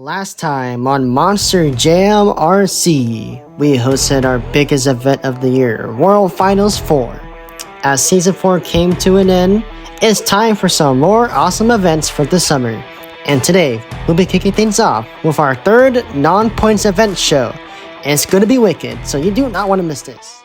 Last time on Monster Jam RC, we hosted our biggest event of the year, World Finals 4. As Season 4 came to an end, it's time for some more awesome events for the summer. And today, we'll be kicking things off with our third non-points event show. And it's going to be wicked, so you do not want to miss this.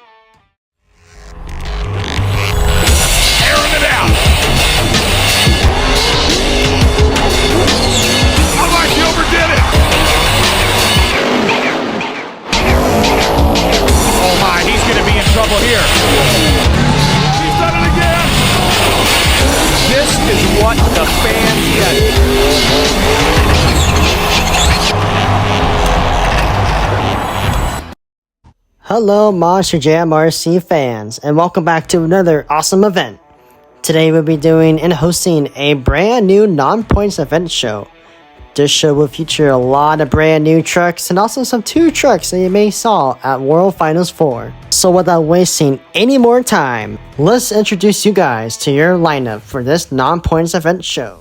Trouble here. He's done it again. This is what the fans get. Hello Monster Jam RC fans, and welcome back to another awesome event. Today we'll be doing and hosting a brand new non-points event show. This show will feature a lot of brand new trucks and also some 2 trucks that you may saw at World Finals 4. So without wasting any more time, let's introduce you guys to your lineup for this non-points event show.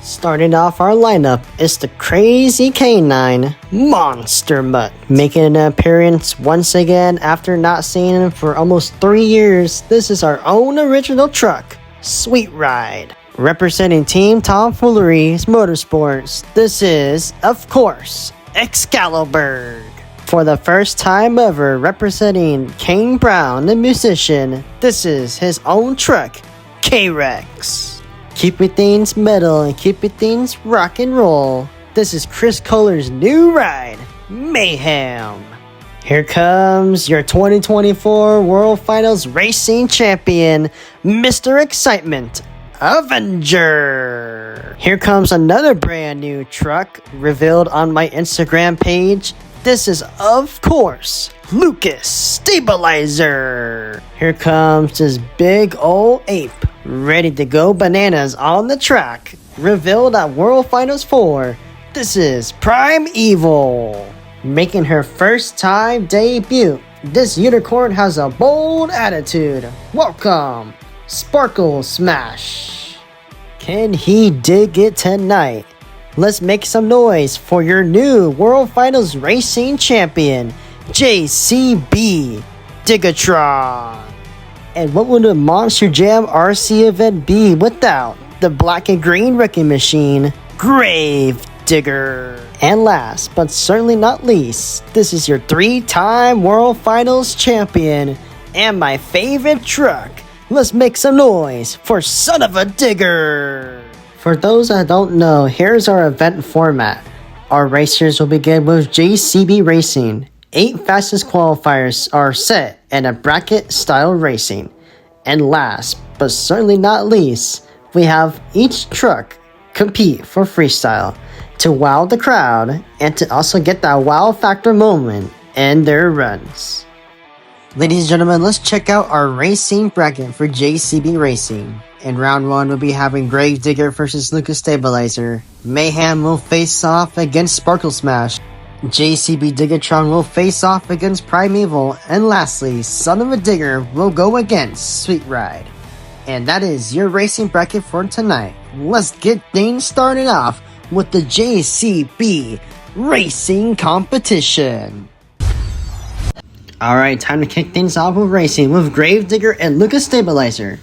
Starting off our lineup is the Crazy Canine Monster Mutt. Making an appearance once again after not seeing him for almost 3 years, this is our own original truck, Sweet Ride. Representing Team Tomfoolery's Motorsports, this is, of course, Excalibur. For the first time ever representing Kane Brown, the musician, this is his own truck, K-Rex. Keeping things metal and keeping things rock and roll, this is Chris Kohler's new ride, Mayhem. Here comes your 2024 World Finals Racing Champion, Mr. Excitement, Avenger. Here comes another brand new truck revealed on my Instagram page. This is, of course, Lucas Stabilizer. Here comes this big old ape, ready to go bananas on the track. Revealed at World Finals 4, this is Prime Evil. Making her first time debut, this unicorn has a bold attitude. Welcome, Sparkle Smash. Can he dig it tonight? Let's make some noise for your new World Finals Racing Champion, JCB Digatron. And what would a Monster Jam RC event be without the black and green wrecking machine, Grave Digger? And last, but certainly not least, this is your 3-time World Finals champion and my favorite truck. Let's make some noise for Son of a Digger! For those that don't know, here's our event format. Our racers will begin with JCB Racing. 8 fastest qualifiers are set in a bracket style racing. And last, but certainly not least, we have each truck compete for freestyle to wow the crowd and to also get that wow factor moment in their runs. Ladies and gentlemen, let's check out our racing bracket for JCB Racing. In round 1, we'll be having Gravedigger versus Lucas Stabilizer. Mayhem will face off against Sparkle Smash. JCB Digatron will face off against Primeval. And lastly, Son of a Digger will go against Sweet Ride. And that is your racing bracket for tonight. Let's get things started off with the JCB Racing Competition. Alright, time to kick things off with racing with Gravedigger and Lucas Stabilizer.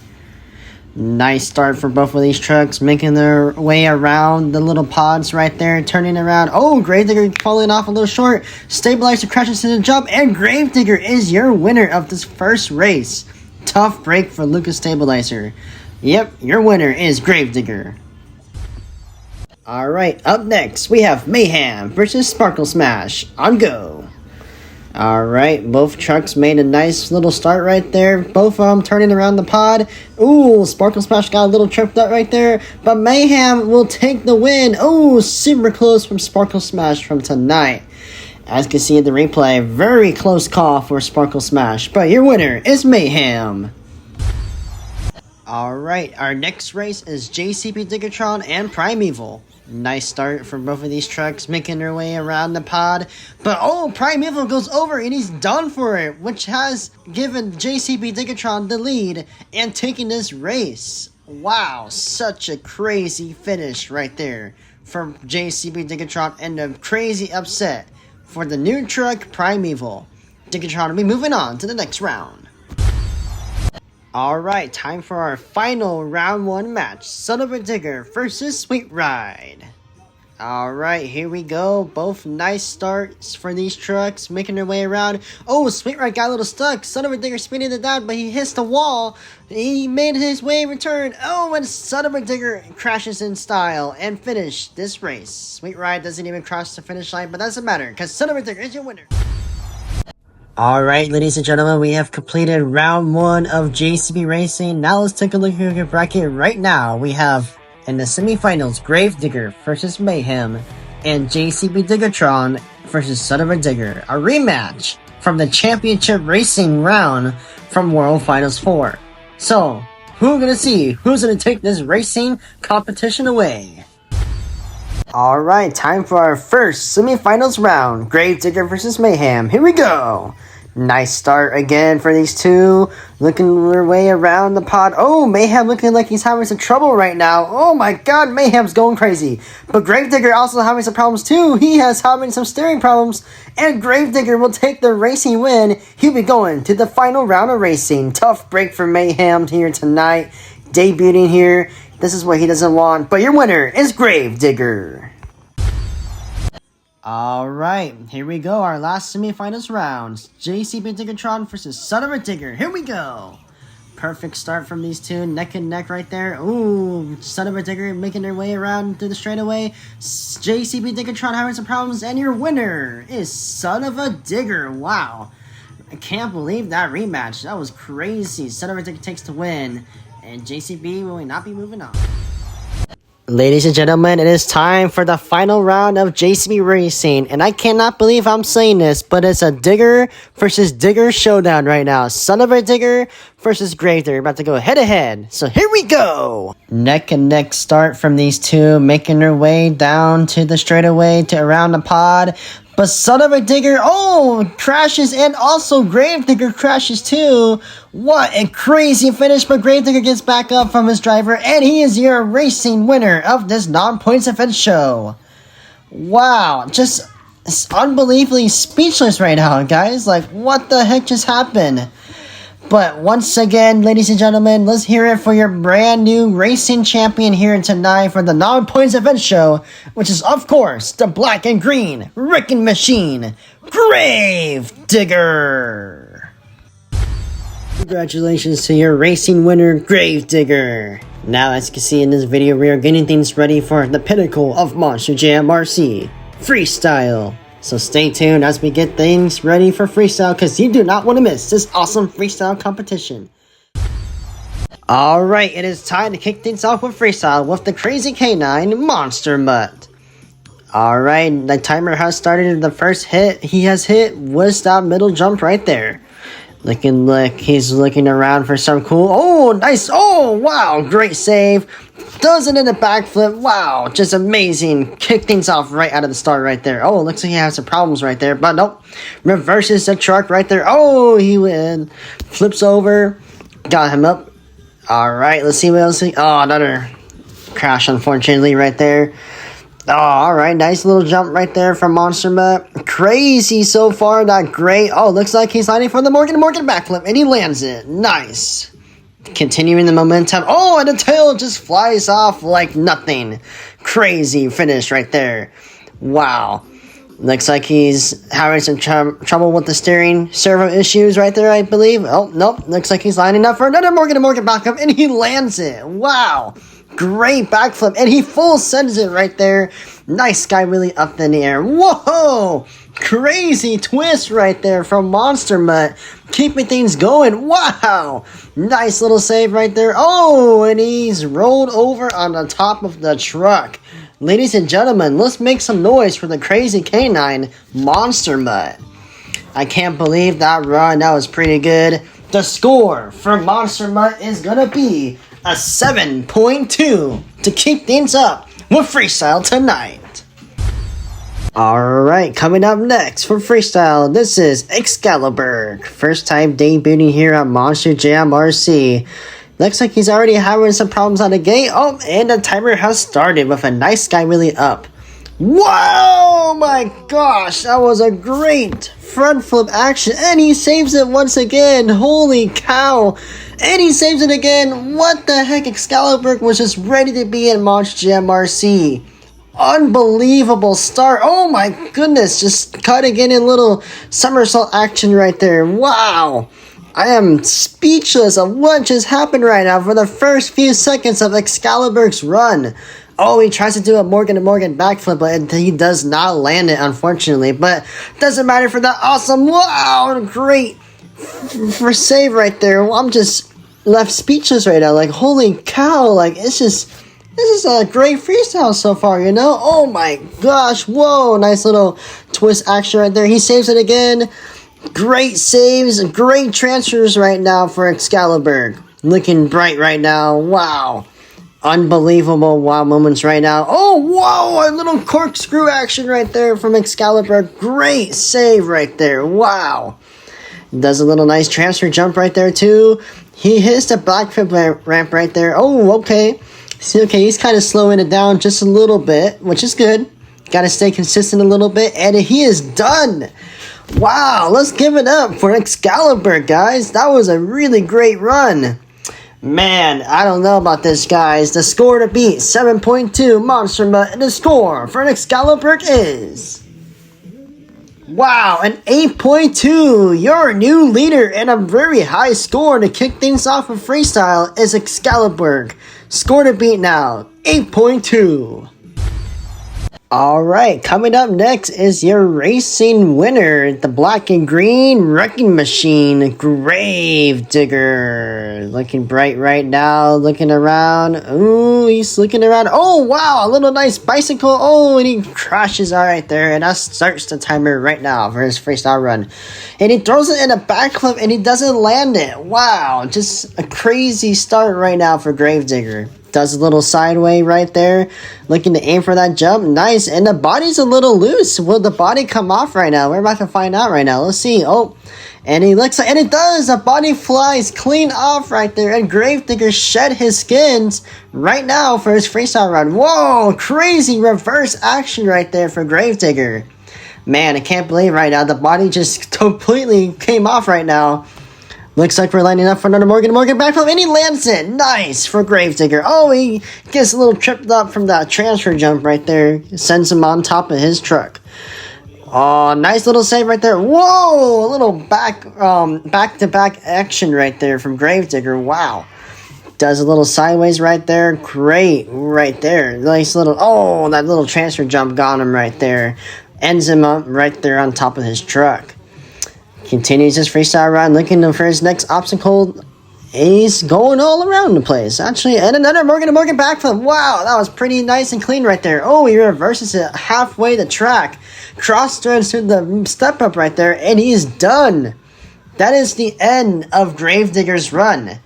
Nice start for both of these trucks, making their way around the little pods right there, turning around. Oh, Gravedigger falling off a little short. Stabilizer crashes to the jump, and Gravedigger is your winner of this first race. Tough break for Lucas Stabilizer. Yep, your winner is Gravedigger. Alright, up next, we have Mayhem versus Sparkle Smash on go. Alright, both trucks made a nice little start right there. Both of them turning around the pod. Ooh, Sparkle Smash got a little tripped up right there. But Mayhem will take the win. Ooh, super close from Sparkle Smash from tonight. As you can see in the replay, very close call for Sparkle Smash. But your winner is Mayhem. Alright, our next race is JCB Digatron and Primeval. Nice start for both of these trucks, making their way around the pod. But oh, Primeval goes over and he's done for it, which has given JCB Digatron the lead and taking this race. Wow, such a crazy finish right there for JCB Diggatron and a crazy upset for the new truck Primeval. Diggatron will be moving on to the next round. Alright, time for our final round 1 match. Son of a Digger versus Sweet Ride. Alright, here we go. Both nice starts for these trucks, making their way around. Oh, Sweet Ride got a little stuck. Son of a Digger spinning it down, but he hits the wall. He made his way return. Oh, and Son of a Digger crashes in style and finish this race. Sweet Ride doesn't even cross the finish line, but that doesn't matter, because Son of a Digger is your winner. Alright, ladies and gentlemen, we have completed round 1 of JCB Racing. Now let's take a look at your bracket right now. We have, in the semifinals, Gravedigger versus Mayhem, and JCB Diggatron versus Son of a Digger. A rematch from the Championship Racing round from World Finals 4. So, who's gonna see who's gonna take this racing competition away? Alright, time for our first semifinals round. Gravedigger versus Mayhem. Here we go! Nice start again for these two. Looking their way around the pod. Oh, Mayhem looking like he's having some trouble right now. Oh my god, Mayhem's going crazy. But Gravedigger also having some problems too. He has having some steering problems. And Gravedigger will take the racing win. He'll be going to the final round of racing. Tough break for Mayhem here tonight. Debuting here. This is what he doesn't want. But your winner is Gravedigger. Alright, here we go, our last semifinals rounds. JCB Diggatron versus Son of a Digger. Here we go. Perfect start from these two, neck and neck right there. Ooh, Son of a Digger making their way around to the straightaway. JCB Diggatron having some problems, and your winner is Son of a Digger. Wow. I can't believe that rematch. That was crazy. Son of a Digger takes the win, and JCB will not be moving on. Ladies and gentlemen, it is time for the final round of JCB Racing, and I cannot believe I'm saying this, but it's a Digger versus Digger showdown right now. Son of a Digger versus Gravedigger, about to go head-to-head. So here we go! Neck and neck start from these two, making their way down to the straightaway to around the pod. But Son of a Digger, oh, crashes, and also Gravedigger crashes too. What a crazy finish, but Gravedigger gets back up from his driver, and he is your racing winner of this non-points event show. Wow, just unbelievably speechless right now, guys. Like, what the heck just happened? But once again, ladies and gentlemen, let's hear it for your brand new racing champion here tonight for the non-points event show, which is, of course, the black and green wrecking machine, Gravedigger. Congratulations to your racing winner, Gravedigger. Now, as you can see in this video, we are getting things ready for the pinnacle of Monster Jam RC, Freestyle. So stay tuned as we get things ready for Freestyle, because you do not want to miss this awesome Freestyle competition. Alright, it is time to kick things off with Freestyle with the Crazy K9 Monster Mutt. Alright, the timer has started. The first hit he has hit was that middle jump right there. Looking like he's looking around for some cool... Oh, nice! Oh, wow! Great save. Does it in a backflip. Wow, just amazing. Kick things off right out of the start right there. Oh, looks like he has some problems right there, but nope. Reverses the truck right there. Oh, he went. Flips over. Got him up. Alright, let's see what else. Oh, another crash, unfortunately, right there. Oh, alright, nice little jump right there from Monster Mutt. Crazy so far, not great. Oh, looks like he's landing for the Morgan backflip, and he lands it. Nice. Continuing the momentum. Oh, and the tail just flies off like nothing. Crazy finish right there. Wow. Looks like he's having some trouble with the steering servo issues right there, I believe. Oh, nope. Looks like he's lining up for another Morgan backup, and he lands it. Wow. Great backflip, and he full sends it right there. Nice sky wheelie up in the air. Whoa! Crazy twist right there from Monster Mutt. Keeping things going. Wow! Nice little save right there. Oh, and he's rolled over on the top of the truck. Ladies and gentlemen, let's make some noise for the Crazy K9 Monster Mutt. I can't believe that run. That was pretty good. The score for Monster Mutt is gonna be a 7.2 to keep things up with Freestyle tonight. Alright, coming up next for Freestyle, this is Excalibur. First time debuting here at Monster Jam RC. Looks like he's already having some problems on the gate. Oh, and the timer has started with a nice sky wheelie up. Wow, my gosh, that was a great front flip action, and he saves it once again. Holy cow, and he saves it again. What the heck, Excalibur was just ready to be in Monster Jam RC. Unbelievable start. Oh my goodness, just cutting in a little somersault action right there. Wow, I am speechless of what just happened right now for the first few seconds of Excalibur's run. Oh, he tries to do a Morgan to Morgan backflip, but he does not land it, unfortunately. But doesn't matter for that awesome, wow, great for save right there. I'm just left speechless right now. Like, holy cow, like, this is a great freestyle so far, you know? Oh my gosh, whoa, nice little twist action right there. He saves it again. Great saves, great transfers right now for Excalibur. Looking bright right now, wow. Unbelievable wow moments right now. Oh, whoa, a little corkscrew action right there from Excalibur. Great save right there. Wow. Does a little nice transfer jump right there too. He hits the backflip ramp right there. Oh, okay. See, okay, he's kind of slowing it down just a little bit, which is good. Got to stay consistent a little bit, and he is done. Wow, let's give it up for Excalibur, guys. That was a really great run. Man, I don't know about this, guys. The score to beat, 7.2 Monster Mutt, and the score for an Excalibur is... wow, an 8.2. Your new leader and a very high score to kick things off with Freestyle is Excalibur. Score to beat now, 8.2. Alright, coming up next is your racing winner, the black and green wrecking machine, Gravedigger. Looking bright right now, looking around. Ooh, he's looking around. Oh, wow, a little nice bicycle. Oh, and he crashes right there, and that starts the timer right now for his freestyle run. And he throws it in a backflip, and he doesn't land it. Wow, just a crazy start right now for Gravedigger. Does a little sideway right there, looking to aim for that jump. Nice, and the body's a little loose. Will the body come off right now? We're about to find out right now. Let's see. Oh, and he looks like, and it does. The body flies clean off right there, and Gravedigger shed his skins right now for his freestyle run. Whoa, crazy reverse action right there for Gravedigger. Man, I can't believe right now the body just completely came off right now. Looks like we're lining up for another Morgan backflip, and he lands it. Nice for Gravedigger. Oh, he gets a little tripped up from that transfer jump right there. Sends him on top of his truck. Oh, nice little save right there. Whoa, a little back-to-back action right there from Gravedigger. Wow. Does a little sideways right there. Great right there. Nice little, oh, that little transfer jump got him right there. Ends him up right there on top of his truck. Continues his freestyle run, looking for his next obstacle. He's going all around the place, actually. And another Morgan backflip. Wow, that was pretty nice and clean right there. Oh, he reverses it halfway the track. Cross threads to the step up right there, and he's done. That is the end of Gravedigger's run.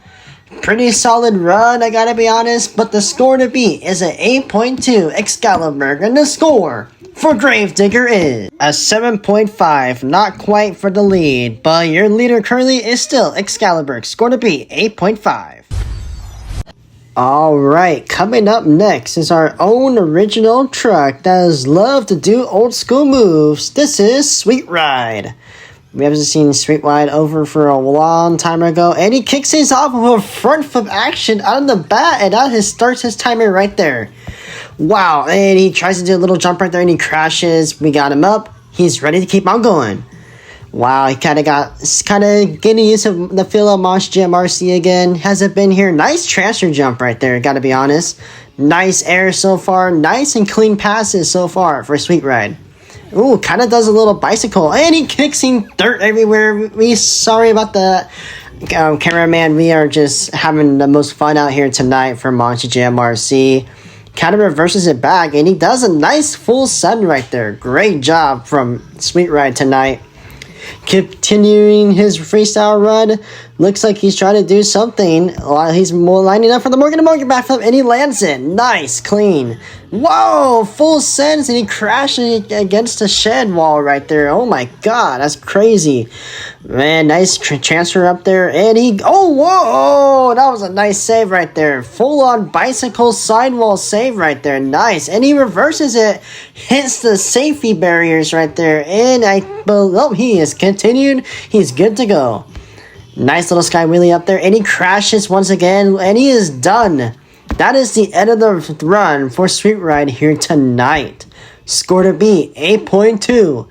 Pretty solid run, I gotta be honest. But the score to beat is an 8.2 Excalibur, and the score for Gravedigger is a 7.5, not quite for the lead, but your leader currently is still Excalibur. Score to beat, 8.5. Alright, coming up next is our own original truck that has loved to do old school moves. This is Sweet Ride. We haven't seen Sweet Ride over for a long time ago, and he kicks things off with a front flip action out of the bat, and that starts his timer right there. Wow, and he tries to do a little jump right there, and he crashes. We got him up. He's ready to keep on going. Wow, he kind of getting used to the feel of Monster Jam RC again. Hasn't been here. Nice transfer jump right there, gotta be honest. Nice air so far. Nice and clean passes so far for Sweet Ride. Ooh, kind of does a little bicycle, and he kicks in dirt everywhere. Sorry about the cameraman. We are just having the most fun out here tonight for Monster Jam RC. Kind of reverses it back, and he does a nice full send right there. Great job from Sweet Ride tonight. Continuing his freestyle run, Looks like he's trying to do something while he's lining up for the Morgan to Morgan backflip, and he lands it. Nice, clean. Whoa, full sends, and he crashes against the shed wall right there. Oh my god, that's crazy. Man, nice transfer up there, and he... Oh, whoa, that was a nice save right there. Full-on bicycle sidewall save right there. Nice, and he reverses it, hits the safety barriers right there, and he is continued. He's good to go. Nice little sky wheelie up there, and he crashes once again, and he is done. That is the end of the run for Sweet Ride here tonight. Score to beat, 8.2.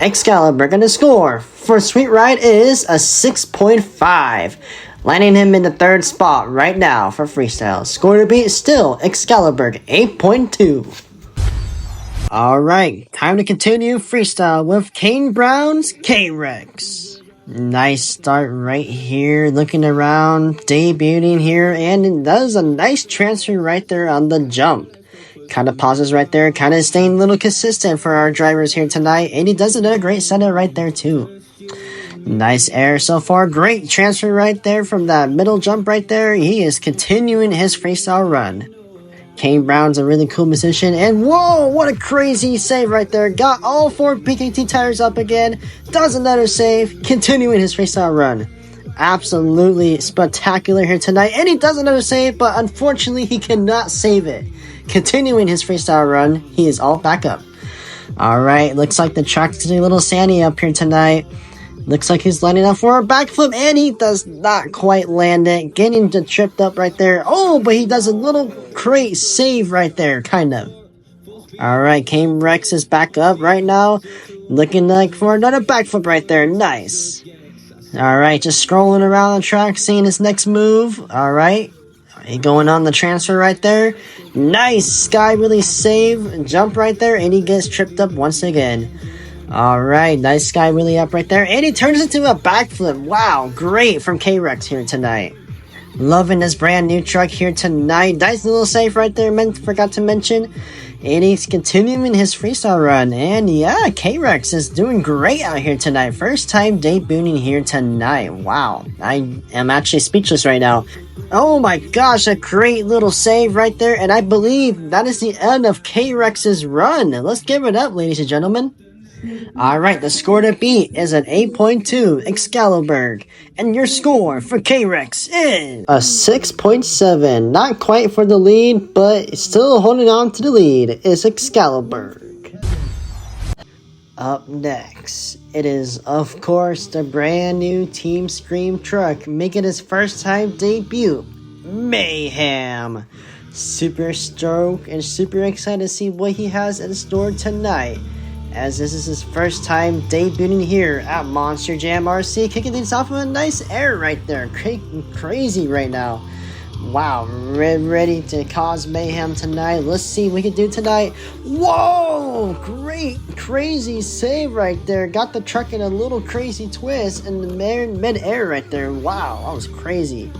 Excalibur gonna score for Sweet Ride is a 6.5. Landing him in the third spot right now for Freestyle. Score to beat still, Excalibur, 8.2. Alright, time to continue Freestyle with Kane Brown's K-Rex. Nice start right here, looking around, debuting here, and it does a nice transfer right there on the jump. Kind of pauses right there, kind of staying a little consistent for our drivers here tonight, and he does a great setup right there too. Nice air so far, great transfer right there from that middle jump right there. He is continuing his freestyle run. Kane Brown's a really cool musician, and whoa, what a crazy save right there. Got all 4 PKT tires up again, does another save, continuing his freestyle run. Absolutely spectacular here tonight, and he does another save, but unfortunately he cannot save it. Continuing his freestyle run, he is all back up. Alright, looks like the track's getting a little sandy up here tonight. Looks like he's lining up for a backflip, and he does not quite land it. Getting tripped up right there. Oh, but he does a little great save right there, kind of. Alright, Kane Rex is back up right now. Looking like for another backflip right there. Nice. Alright, just scrolling around the track, seeing his next move. Alright. Going on the transfer right there. Nice sky really save. Jump right there, and he gets tripped up once again. Alright, nice sky wheelie up right there, and he turns into a backflip. Wow, great from K-Rex here tonight. Loving this brand new truck here tonight. Nice little save right there, forgot to mention. And he's continuing his freestyle run. And yeah, K-Rex is doing great out here tonight. First time debuting here tonight. Wow, I am actually speechless right now. Oh my gosh, a great little save right there. And I believe that is the end of K-Rex's run. Let's give it up, ladies and gentlemen. Alright, the score to beat is an 8.2 Excalibur, and your score for K-Rex is a 6.7. Not quite for the lead, but still holding on to the lead is Excalibur. Up next, it is of course the brand new Team Scream truck making his first time debut, Mayhem. Super stoked and super excited to see what he has in store tonight, as this is his first time debuting here at Monster Jam RC, kicking things off with a nice air right there. Crazy right now. Wow, ready to cause mayhem tonight. Let's see what we can do tonight. Whoa, great, crazy save right there. Got the truck in a little crazy twist in the mid-air right there. Wow, that was crazy.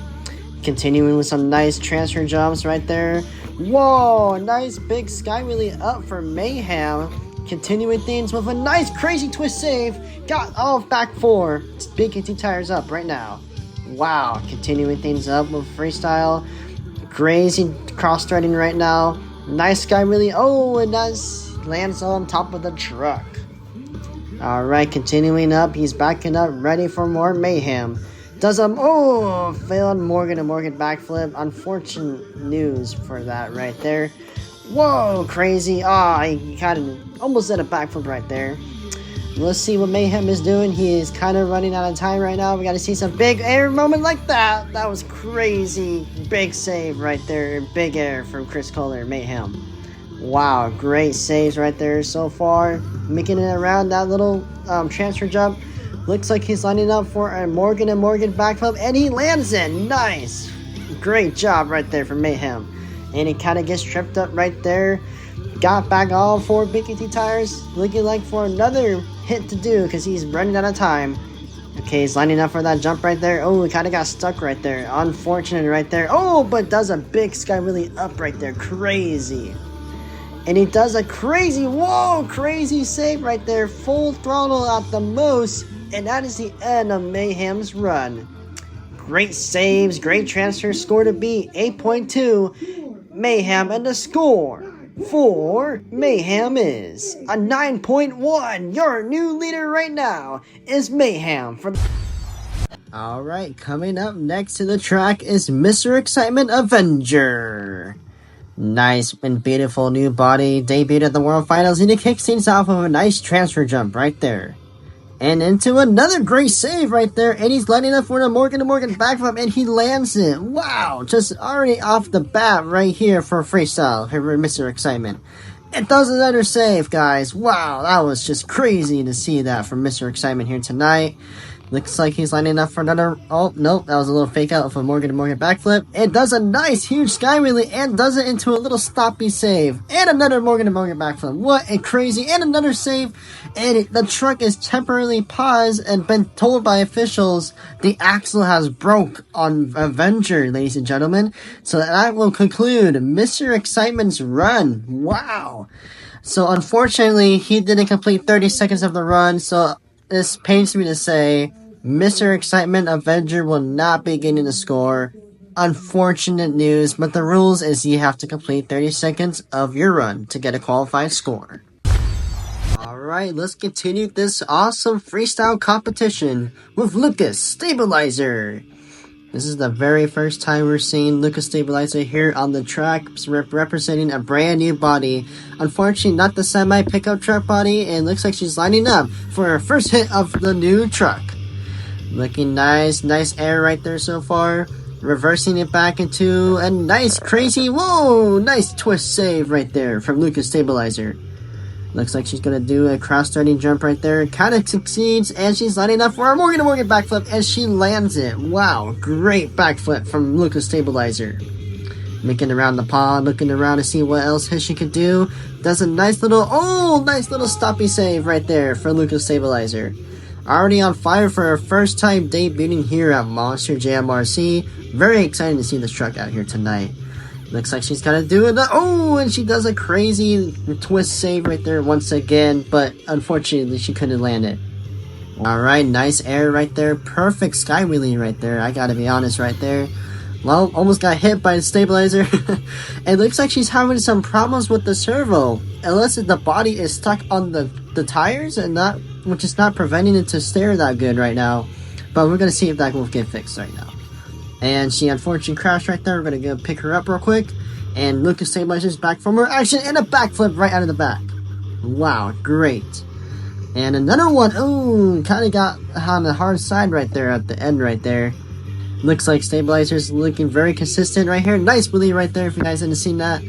Continuing with some nice transfer jumps right there. Whoa, nice big sky wheelie up for Mayhem. Continuing things with a nice crazy twist save. Got all back 4. Big 2 tires up right now. Wow, continuing things up with Freestyle. Crazy cross-threading right now. Nice sky wheelie. Oh, it does lands on top of the truck. Alright, continuing up. He's backing up, ready for more mayhem. Does failed Morgan and Morgan backflip. Unfortunate news for that right there. Whoa, crazy. He kind of almost did a backflip right there. Let's see what Mayhem is doing. He is kind of running out of time right now. We got to see some big air moment like that. That was crazy. Big save right there. Big air from Chris Kohler, Mayhem. Wow, great saves right there so far. Making it around that little transfer jump. Looks like he's lining up for a Morgan and Morgan backflip, and he lands it. Nice. Great job right there from Mayhem. And he kind of gets tripped up right there. Got back all 4 BKT tires. Looking like for another hit to do because he's running out of time. Okay, he's lining up for that jump right there. Oh, he kind of got stuck right there. Unfortunate right there. Oh, but does a big sky wheelie up right there. Crazy. And he does a crazy save right there. Full throttle at the most. And that is the end of Mayhem's run. Great saves, great transfer, score to beat 8.2. Mayhem, and the score for Mayhem is a 9.1. Your new leader right now is Mayhem. Alright, coming up next to the track is Mr. Excitement Avenger. Nice and beautiful new body, debuted at the World Finals, and he kicks things off of a nice transfer jump right there. And into another great save right there, and he's lining up for the Morgan to Morgan backflip, and he lands it. Wow, just already off the bat right here for Freestyle, for Mr. Excitement. It does another save, guys. Wow, that was just crazy to see that from Mr. Excitement here tonight. Looks like he's lining up for another... Oh, nope, that was a little fake out of a Morgan to Morgan backflip. It does a nice, huge sky wheelie and does it into a little stoppy save. And another Morgan to Morgan backflip. What a crazy... And another save. And the truck is temporarily paused and been told by officials the axle has broke on Avenger, ladies and gentlemen. So that will conclude Mr. Excitement's run. Wow. So unfortunately, he didn't complete 30 seconds of the run, so... This pains me to say, Mr. Excitement Avenger will not be getting the score. Unfortunate news, but the rules is you have to complete 30 seconds of your run to get a qualified score. Alright, let's continue this awesome freestyle competition with Lucas Stabilizer. This is the very first time we're seeing Lucas Stabilizer here on the track, representing a brand new body. Unfortunately, not the semi-pickup truck body, and it looks like she's lining up for her first hit of the new truck. Looking nice, nice air right there so far. Reversing it back into a nice, crazy, whoa, nice twist save right there from Lucas Stabilizer. Looks like she's going to do a cross-starting jump right there. Kind of succeeds, and she's lining up for a Morgan to Morgan backflip, and she lands it. Wow, great backflip from Lucas Stabilizer. Looking around the pond, looking around to see what else she could do. Does a nice little stoppy save right there for Lucas Stabilizer. Already on fire for her first time debuting here at Monster JMRC. Very excited to see this truck out here tonight. Looks like she's gonna do it. Oh, and she does a crazy twist save right there once again, but unfortunately she couldn't land it. Alright, nice air right there. Perfect sky wheelie right there. I gotta be honest right there. Well, almost got hit by the stabilizer. It looks like she's having some problems with the servo. Unless the body is stuck on the tires, and not, which is not preventing it to steer that good right now. But we're gonna see if that will get fixed right now. And she unfortunately crashed right there. We're going to go pick her up real quick. And Lucas Stabilizer's back from her action. And a backflip right out of the back. Wow, great. And another one. Ooh, kind of got on the hard side right there at the end right there. Looks like Stabilizer's looking very consistent right here. Nice wheelie right there if you guys hadn't seen that.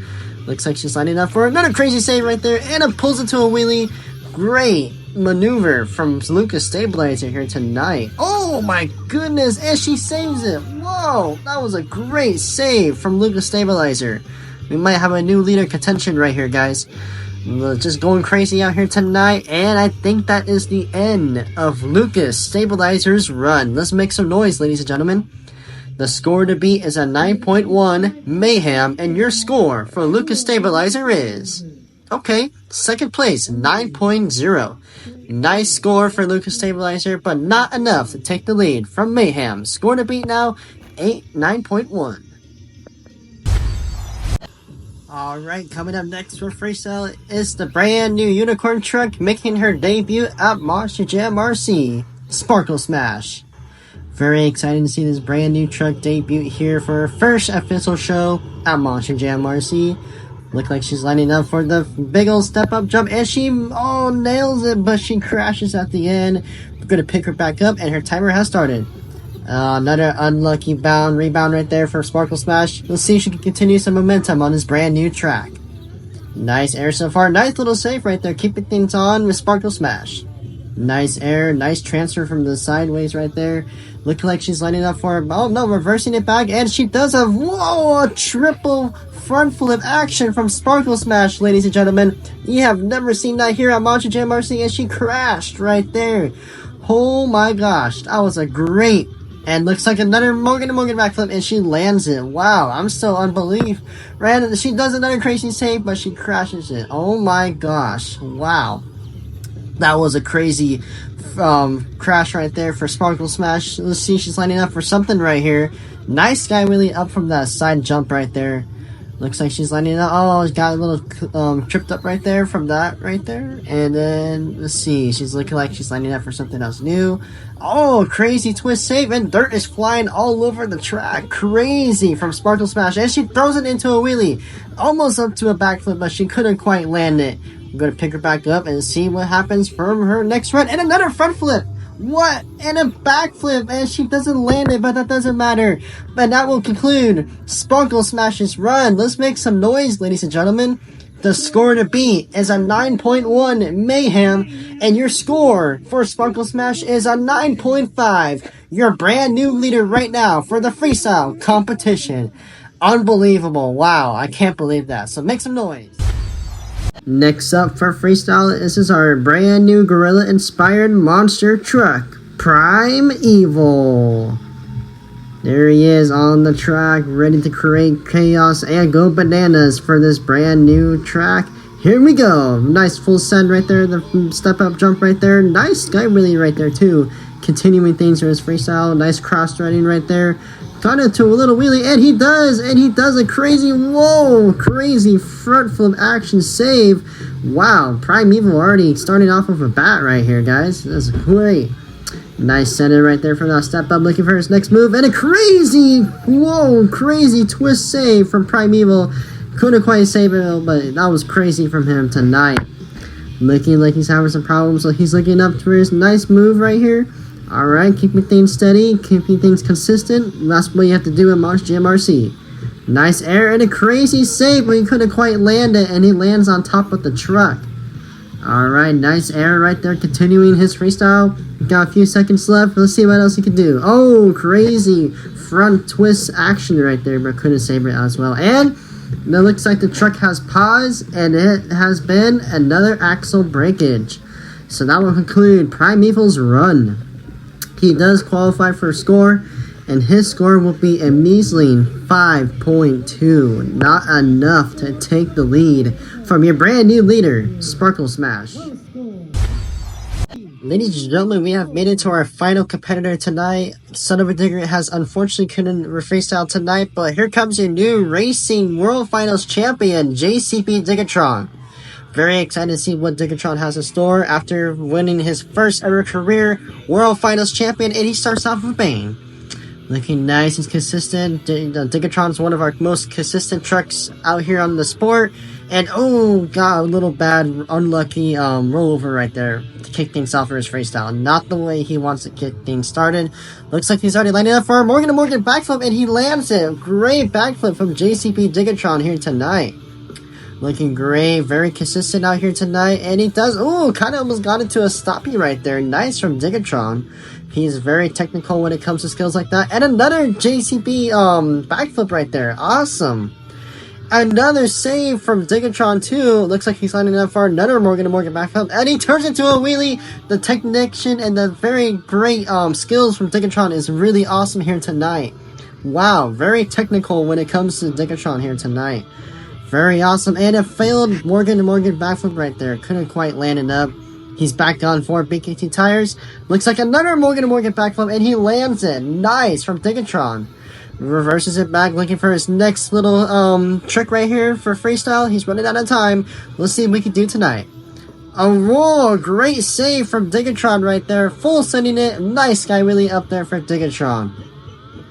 Looks like she's lining up for another crazy save right there. And it pulls into a wheelie. Great maneuver from Lucas Stabilizer here tonight. Oh my goodness, and she saves it. Whoa, that was a great save from Lucas Stabilizer. We might have a new leader contention right here, guys. Just going crazy out here tonight, and I think that is the end of Lucas Stabilizer's run. Let's make some noise, ladies and gentlemen. The score to beat is a 9.1 Mayhem, and your score for Lucas Stabilizer is... Okay, second place, 9.0. Nice score for Lucas Stabilizer, but not enough to take the lead from Mayhem. Score to beat now, 9.1. Alright, coming up next for Freestyle is the brand new unicorn truck making her debut at Monster Jam RC, Sparkle Smash. Very exciting to see this brand new truck debut here for her first official show at Monster Jam RC. Look like she's lining up for the big old step-up jump, and she nails it, but she crashes at the end. We're going to pick her back up, and her timer has started. Another unlucky rebound right there for Sparkle Smash. Let's see if she can continue some momentum on this brand new track. Nice air so far. Nice little save right there, keeping things on with Sparkle Smash. Nice air, nice transfer from the sideways right there. Looking like she's lining up for, reversing it back, and she does a triple front flip action from Sparkle Smash, ladies and gentlemen. You have never seen that here at Monster Jam RC, and she crashed right there. Oh my gosh, that was a great, and looks like another Morgan to Morgan backflip, and she lands it. Wow, I'm still unbelief. She does another crazy save, but she crashes it. Oh my gosh, wow. That was a crazy crash right there for Sparkle Smash. Let's see, she's lining up for something right here. Nice Sky Wheelie up from that side jump right there. Looks like she's lining up. Oh, got a little tripped up right there from that right there. And then, let's see, she's looking like she's lining up for something else new. Oh, crazy twist save, and dirt is flying all over the track. Crazy from Sparkle Smash. And she throws it into a wheelie. Almost up to a backflip, but she couldn't quite land it. I'm going to pick her back up and see what happens from her next run. And another front flip. What? And a backflip, and she doesn't land it, but that doesn't matter. But that will conclude Sparkle Smash's run. Let's make some noise, ladies and gentlemen. The score to beat is a 9.1 Mayhem, and your score for Sparkle Smash is a 9.5. Your brand new leader right now for the freestyle competition. Unbelievable. Wow, I can't believe that. So make some noise. Next up for freestyle, this is our brand new gorilla inspired monster truck, Prime Evil. There he is on the track, ready to create chaos and go bananas for this brand new track. Here we go. Nice full send right there, the step up jump right there. Nice Sky Wheelie right there too. Continuing things for his freestyle. Nice cross riding right there. Got into a little wheelie, and he does a crazy, whoa, crazy front flip action save. Wow, Prime Evil already starting off with a bat right here, guys. That's great. Nice center right there from that step up, looking for his next move, and a crazy, whoa, crazy twist save from Prime Evil. Couldn't quite save it, but that was crazy from him tonight. Looking like he's having some problems, so he's looking up for his nice move right here. Alright, keeping things steady, keeping things consistent. That's what you have to do in Monster GMRC. Nice air and a crazy save, but he couldn't quite land it, and he lands on top of the truck. Alright, nice air right there, continuing his freestyle. Got a few seconds left. Let's see what else he can do. Oh, crazy front twist action right there, but couldn't save it as well. And it looks like the truck has paused, and it has been another axle breakage. So that will conclude Prime Evil's run. He does qualify for a score, and his score will be a measly 5.2. Not enough to take the lead from your brand new leader, Sparkle Smash. Ladies and gentlemen, we have made it to our final competitor tonight. Son of a Digger has unfortunately couldn't freestyle tonight, but here comes your new Racing World Finals champion, JCP Diggatron. Very excited to see what Diggatron has in store after winning his first ever career World Finals champion, and he starts off with a bang. Looking nice and consistent. Diggatron's one of our most consistent trucks out here on the sport. And oh god, a little bad, unlucky rollover right there to kick things off for his freestyle. Not the way he wants to kick things started. Looks like he's already lining up for a Morgan to Morgan backflip, and he lands it. Great backflip from JCP Diggatron here tonight. Looking great, very consistent out here tonight, and he does, ooh, kind of almost got into a stoppie right there. Nice from Diggatron. He's very technical when it comes to skills like that. And another JCP backflip right there. Awesome. Another save from Diggatron too. Looks like he's lining up for another Morgan to Morgan backflip, and he turns into a wheelie. The technician and the very great skills from Diggatron is really awesome here tonight. Wow, very technical when it comes to Diggatron here tonight. Very awesome, and a failed Morgan to Morgan backflip right there. Couldn't quite land it up. He's back on 4 BKT tires. Looks like another Morgan to Morgan backflip, and he lands it. Nice from Diggatron. Reverses it back, looking for his next little trick right here for freestyle. He's running out of time. Let's see what we can do tonight. A roar, great save from Diggatron right there. Full sending it. Nice Sky Wheelie up there for Diggatron.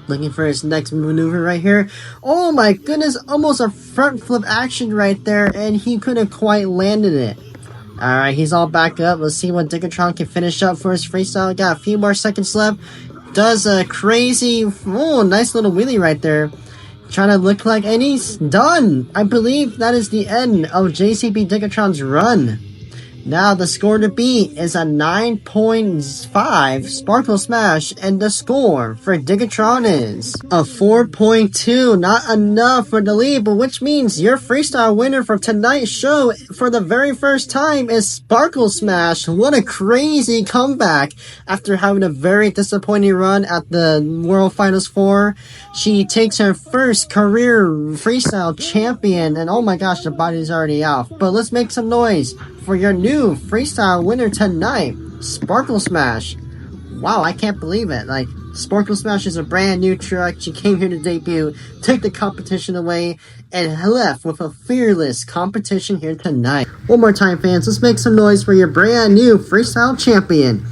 Looking for his next maneuver right here. Oh my goodness, almost a front flip action right there, and he couldn't quite landed it. Alright, he's all back up. Let's see what Diggatron can finish up for his freestyle. Got a few more seconds left. Does a crazy, oh, nice little wheelie right there. Trying to look like, and he's done. I believe that is the end of JCP Diggatron's run. Now the score to beat is a 9.5 Sparkle Smash, and the score for Diggatron is a 4.2. Not enough for the lead, but which means your freestyle winner for tonight's show for the very first time is Sparkle Smash. What a crazy comeback after having a very disappointing run at the World Finals 4. She takes her first career freestyle champion, and oh my gosh, the body's already off. But let's make some noise for your new freestyle winner tonight, Sparkle Smash. Wow, I can't believe it. Like, Sparkle Smash is a brand new truck. She came here to debut, took the competition away, and left with a fearless competition here tonight. One more time, fans, let's make some noise for your brand new freestyle champion,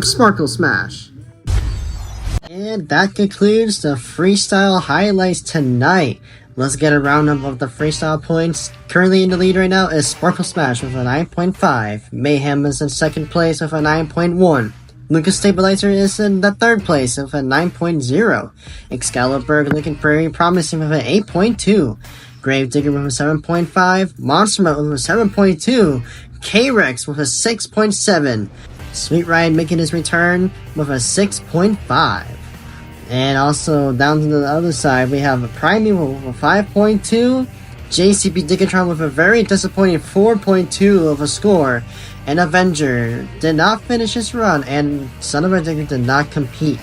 Sparkle Smash. And that concludes the freestyle highlights tonight. Let's get a roundup of the freestyle points. Currently in the lead right now is Sparkle Smash with a 9.5. Mayhem is in second place with a 9.1. Lucas Stabilizer is in the third place with a 9.0. Excalibur Lincoln Prairie Promising with an 8.2. Gravedigger with a 7.5. Monster Mode with a 7.2. K-Rex with a 6.7. Sweet Ride making his return with a 6.5. And also down to the other side we have a Primeval with a 5.2. JCB Digatron with a very disappointing 4.2 of a score. And Avenger did not finish his run, and Son of a Digger did not compete.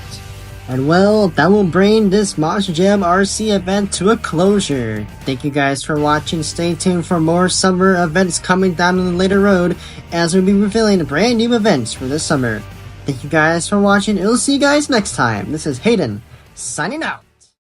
And well, that will bring this Monster Jam RC event to a closure. Thank you guys for watching. Stay tuned for more summer events coming down the later road, as we'll be revealing brand new events for this summer. Thank you guys for watching. We'll see you guys next time. This is Hayden, signing out.